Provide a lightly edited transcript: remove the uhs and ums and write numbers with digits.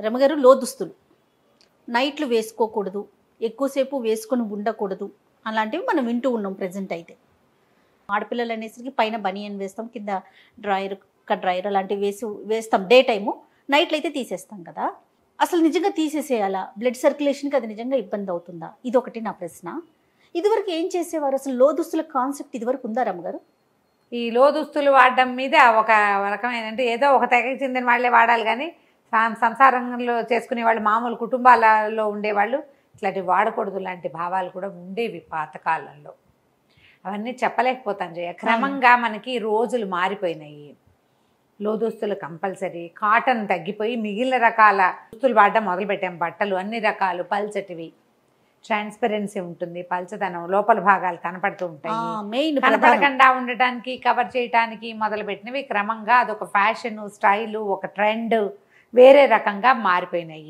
రమగారు లోదుస్తులు నైట్లు వేసుకోకూడదు, ఎక్కువసేపు వేసుకొని ఉండకూడదు అలాంటివి మనం వింటూ ఉన్నాం ప్రజెంట్ అయితే. ఆడపిల్లలు అనేసరికి పైన బనియన్ వేస్తాం, కింద డ్రాయర్ డ్రాయర్ అలాంటివి వేస్తాం డే టైము. నైట్లు అయితే తీసేస్తాం కదా, అసలు నిజంగా తీసేసేయాలా? బ్లడ్ సర్క్యులేషన్కి అది నిజంగా ఇబ్బంది అవుతుందా? ఇదొకటి నా ప్రశ్న. ఇదివరకు ఏం చేసేవారు? అసలు లోదుస్తుల కాన్సెప్ట్ ఇదివరకు ఉందా రమ్మగారు? ఈ లోదుస్తులు వాడడం మీద ఒక రకమైన, అంటే ఏదో ఒక తెగకి చెందిన వాళ్ళే వాడాలి, కానీ సంసారంలో చేసుకునే వాళ్ళు, మామూలు కుటుంబాలలో ఉండేవాళ్ళు ఇట్లాంటివి వాడకూడదు లాంటి భావాలు కూడా ఉండేవి పాతకాలంలో. అవన్నీ చెప్పలేకపోతాను జయ. క్రమంగా మనకి రోజులు మారిపోయినాయి. లోదుస్తులు కంపల్సరీ, కాటన్ తగ్గిపోయి మిగిలిన రకాల దుస్తులు వాడడం మొదలుపెట్టాం. బట్టలు అన్ని రకాలు పల్చటివి, ట్రాన్స్పరెన్సీ ఉంటుంది, పల్చదనం, లోపల భాగాలు కనపడుతూ ఉంటాయి. కనపడకుండా ఉండటానికి, కవర్ చేయడానికి మొదలుపెట్టినవి క్రమంగా అదొక ఫ్యాషన్, స్టైలు, ఒక ట్రెండ్ వేరే రకంగా మారిపోయినాయి.